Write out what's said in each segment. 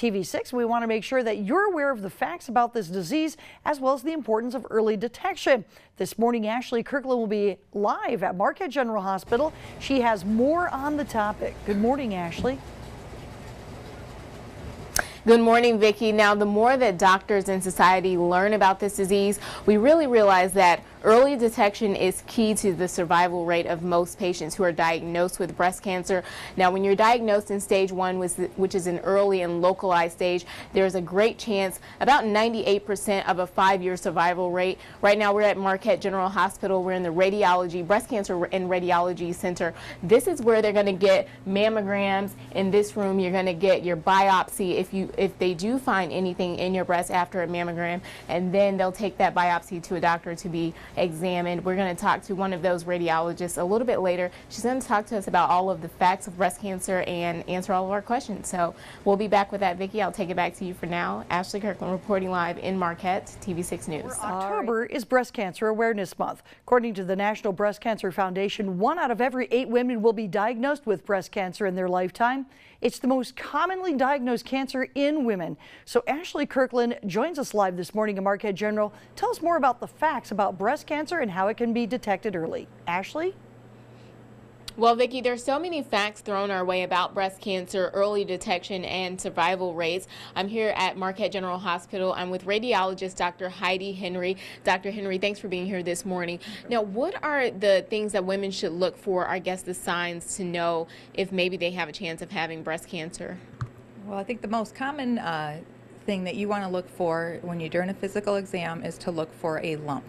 TV6. We want to make sure that you're aware of the facts about this disease as well as the importance of early detection. This morning, Ashley Kirkland will be live at Marquette General Hospital. She has more on the topic. Good morning, Ashley. Good morning, Vicki. Now, the more that doctors and society learn about this disease, we really realize that early detection is key to the survival rate of most patients who are diagnosed with breast cancer. Now, when you're diagnosed in stage 1, which is an early and localized stage, there's a great chance, about 98% of a 5-year survival rate. Right now, we're at Marquette General Hospital. We're in the radiology, breast cancer and radiology center. This is where they're going to get mammograms. In this room, you're going to get your biopsy if they do find anything in your breast after a mammogram, and then they'll take that biopsy to a doctor to be examined. We're going to talk to one of those radiologists a little bit later. She's going to talk to us about all of the facts of breast cancer and answer all of our questions. So we'll be back with that, Vicki. I'll take it back to you for now. Ashley Kirkland reporting live in Marquette, TV6 News. October is Breast Cancer Awareness Month. According to the National Breast Cancer Foundation, 1 out of every 8 women will be diagnosed with breast cancer in their lifetime. It's the most commonly diagnosed cancer in women. So Ashley Kirkland joins us live this morning in Marquette General. Tell us more about the facts about breast cancer and how it can be detected early. Ashley? Well, Vicki, there's so many facts thrown our way about breast cancer, early detection, and survival rates. I'm here at Marquette General Hospital. I'm with radiologist Dr. Heidi Henry. Dr. Henry, thanks for being here this morning. Now, what are the things that women should look for, I guess the signs to know if maybe they have a chance of having breast cancer? Well, I think the most common thing that you want to look for when you're doing a physical exam is to look for a lump.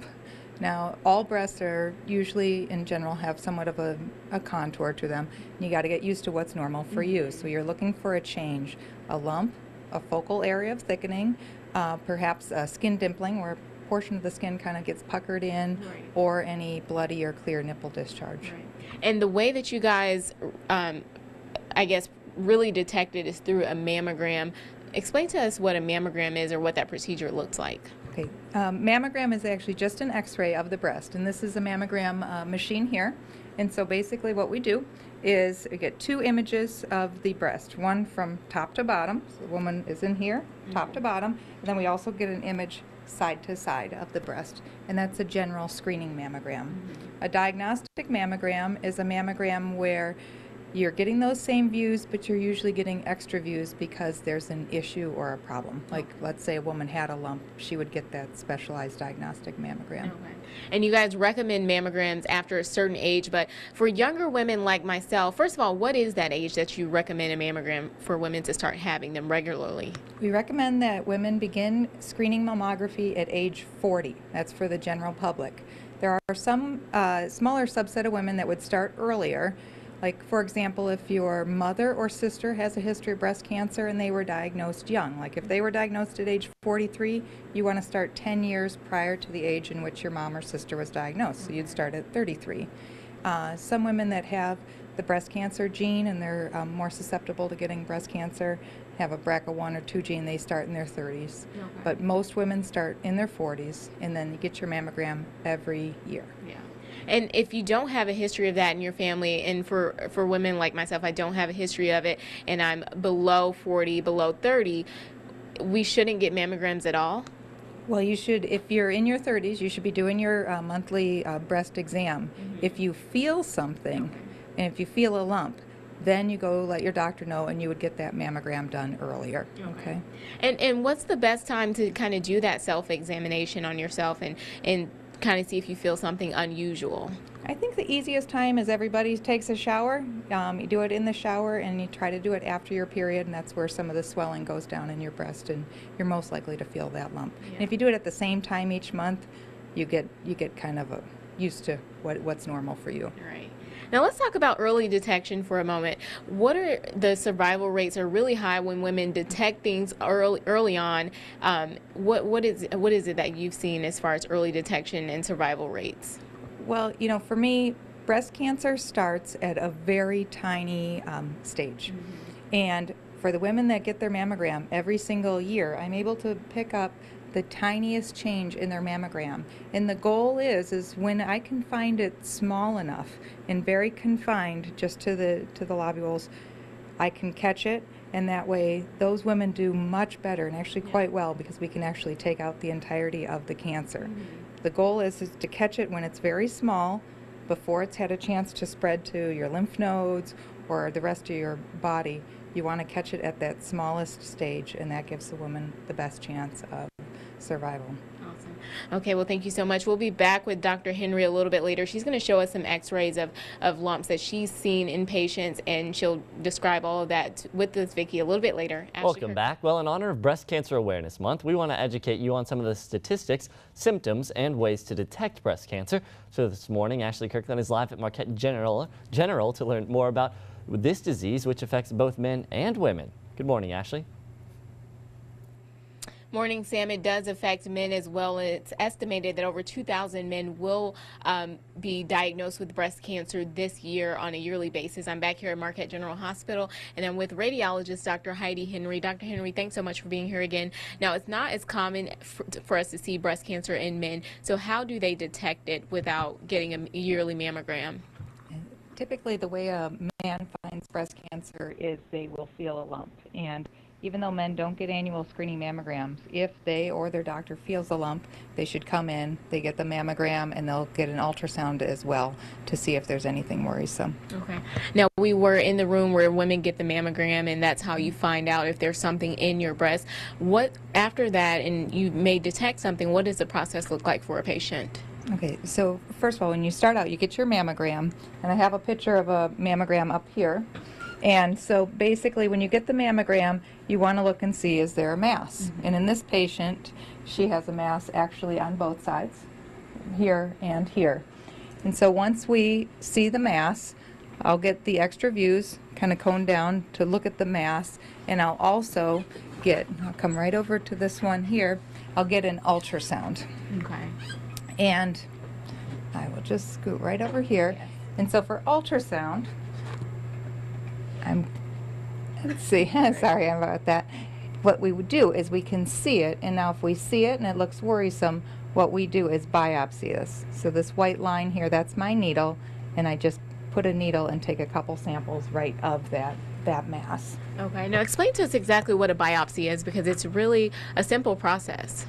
Now, all breasts are usually, in general, have somewhat of a contour to them. You got to get used to what's normal for you. So you're looking for a change, a lump, a focal area of thickening, perhaps a skin dimpling where a portion of the skin kind of gets puckered in, or any bloody or clear nipple discharge. And the way that you guys, I guess, really detect it is through a mammogram. Explain to us what a mammogram is or what that procedure looks like. Okay, mammogram is actually just an x-ray of the breast, and this is a mammogram machine here. And so basically what we do is we get 2 images of the breast, one from top to bottom, so the woman is in here, top to bottom, and then we also get an image side to side of the breast, and that's a general screening mammogram. A diagnostic mammogram is a mammogram where you're getting those same views, but you're usually getting extra views because there's an issue or a problem. Like, let's say a woman had a lump, she would get that specialized diagnostic mammogram. And you guys recommend mammograms after a certain age, but for younger women like myself, first of all, what is that age that you recommend a mammogram for women to start having them regularly? We recommend that women begin screening mammography at age 40. That's for the general public. There are some smaller subset of women that would start earlier. Like, for example, if your mother or sister has a history of breast cancer and they were diagnosed young, like if they were diagnosed at age 43, you want to start 10 years prior to the age in which your mom or sister was diagnosed, so you'd start at 33. Some women that have the breast cancer gene and they're more susceptible to getting breast cancer have a BRCA1 or 2 gene, they start in their 30s. But most women start in their 40s, and then you get your mammogram every year. And if you don't have a history of that in your family, and for women like myself, I don't have a history of it, and I'm below 40, below 30, we shouldn't get mammograms at all? Well, you should, if you're in your 30s, you should be doing your monthly breast exam. If you feel something, and if you feel a lump, then you go let your doctor know, and you would get that mammogram done earlier. Okay. And what's the best time to kind of do that self-examination on yourself and kind of see if you feel something unusual? I think the easiest time is everybody takes a shower. You do it in the shower, and you try to do it after your period, and that's where some of the swelling goes down in your breast, and you're most likely to feel that lump. And if you do it at the same time each month, you get kind of used to what's normal for you. Now let's talk about early detection for a moment. What are the survival rates are really high when women detect things early on? What is it that you've seen as far as early detection and survival rates? Well, you know, for me, breast cancer starts at a very tiny stage. And for the women that get their mammogram every single year, I'm able to pick up the tiniest change in their mammogram. And the goal is when I can find it small enough and very confined just to the lobules, I can catch it And that way, those women do much better and actually quite well because we can actually take out the entirety of the cancer. The goal is to catch it when it's very small, before it's had a chance to spread to your lymph nodes or the rest of your body. You want to catch it at that smallest stage, and that gives the woman the best chance of survival. Awesome. Okay, well, thank you so much. We'll be back with Dr. Henry a little bit later. She's going to show us some x-rays of lumps that she's seen in patients, and she'll describe all of that with us, Vicki, a little bit later. Welcome back. Well, in honor of Breast Cancer Awareness Month, we want to educate you on some of the statistics, symptoms, and ways to detect breast cancer. So this morning, Ashley Kirkland is live at Marquette General to learn more about this disease, which affects both men and women. Good morning, Ashley. Morning, Sam. It does affect men as well. It's estimated that over 2,000 men will be diagnosed with breast cancer this year on a yearly basis. I'm back here at Marquette General Hospital, and I'm with radiologist Dr. Heidi Henry. Dr. Henry, thanks so much for being here again. Now, it's not as common for us to see breast cancer in men, so how do they detect it without getting a yearly mammogram? Typically, the way a man finds breast cancer is they will feel a lump. And even though men don't get annual screening mammograms, if they or their doctor feels a lump, they should come in, they get the mammogram, and they'll get an ultrasound as well to see if there's anything worrisome. Okay. Now, we were in the room where women get the mammogram, and that's how you find out if there's something in your breast. What, after that, and you may detect something, what does the process look like for a patient? Okay, so first of all, when you start out, you get your mammogram, and I have a picture of a mammogram up here. And so basically, when you get the mammogram, you want to look and see, is there a mass? And in this patient, she has a mass actually on both sides, here and here. And so once we see the mass, I'll get the extra views kind of coned down to look at the mass, and I'll also I'll come right over to this one here, I'll get an ultrasound. Okay. And I will just scoot right over here. Yes. And so for ultrasound, let's see, sorry about that. What we would do is we can see it, and now if we see it and it looks worrisome, what we do is biopsy this. So this white line here, that's my needle, and I just put a needle and take a couple samples right of that mass. Okay, now explain to us exactly what a biopsy is, because it's really a simple process.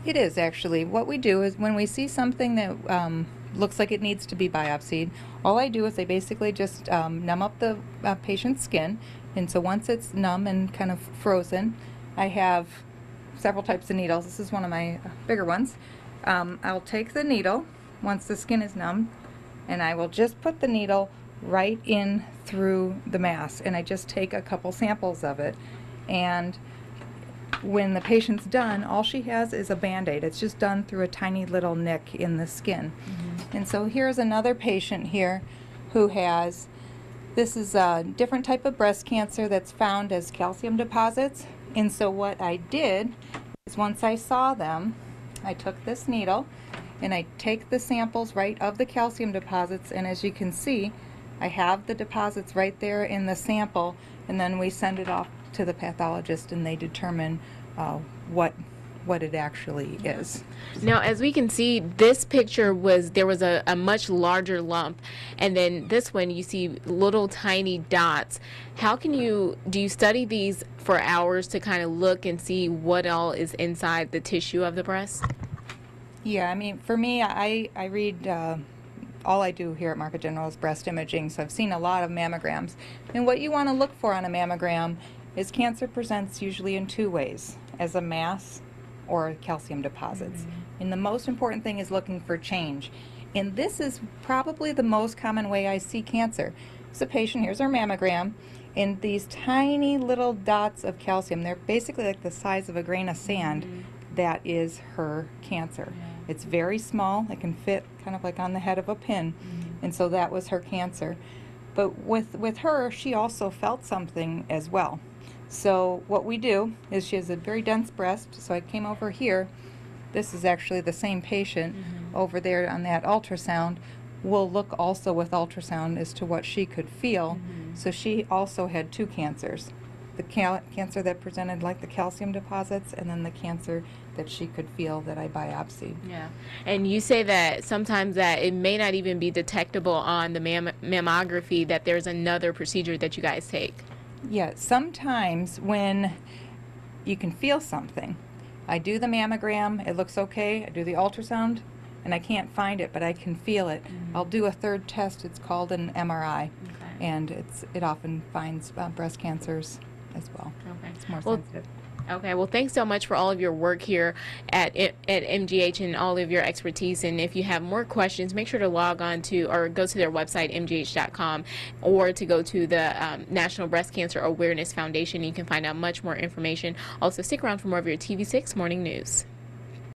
It is actually. What we do is when we see something that looks like it needs to be biopsied, all I do is I basically just numb up the patient's skin, and so once it's numb and kind of frozen, I have several types of needles. This is one of my bigger ones. I'll take the needle once the skin is numb, and I will just put the needle right in through the mass, and I just take a couple samples of it. And when the patient's done, all she has is a Band-Aid. It's just done through a tiny little nick in the skin. And so here's another patient here who has, this is a different type of breast cancer that's found as calcium deposits. And so what I did is once I saw them, I took this needle and I take the samples right of the calcium deposits, and as you can see, I have the deposits right there in the sample, and then we send it off to the pathologist, and they determine what it actually is. Now, as we can see, this picture there was a much larger lump, and then this one you see little tiny dots. How do you study these for hours to kind of look and see what all is inside the tissue of the breast? Yeah, I mean, for me, I read, all I do here at Marquette General is breast imaging, so I've seen a lot of mammograms. And what you want to look for on a mammogram is cancer presents usually in two ways, as a mass or calcium deposits. And the most important thing is looking for change. And this is probably the most common way I see cancer. It's a patient, here's our mammogram, and these tiny little dots of calcium, they're basically like the size of a grain of sand. That is her cancer. It's very small, it can fit kind of like on the head of a pin, and so that was her cancer. But with her, she also felt something as well. So what we do is she has a very dense breast, so I came over here. This is actually the same patient over there on that ultrasound. We'll look also with ultrasound as to what she could feel. So she also had two cancers. The cancer that presented like the calcium deposits, and then the cancer that she could feel that I biopsied. Yeah, and you say that sometimes that it may not even be detectable on the mammography, that there's another procedure that you guys take. Yeah, sometimes when you can feel something, I do the mammogram, it looks okay, I do the ultrasound, and I can't find it, but I can feel it. I'll do a third test, it's called an MRI, and it often finds breast cancers as well. Okay. It's more Well, sensitive. Okay, well, thanks so much for all of your work here at MGH and all of your expertise. And if you have more questions, make sure to log on to or go to their website, mgh.com, or to go to the National Breast Cancer Awareness Foundation. You can find out much more information. Also, stick around for more of your TV6 Morning News.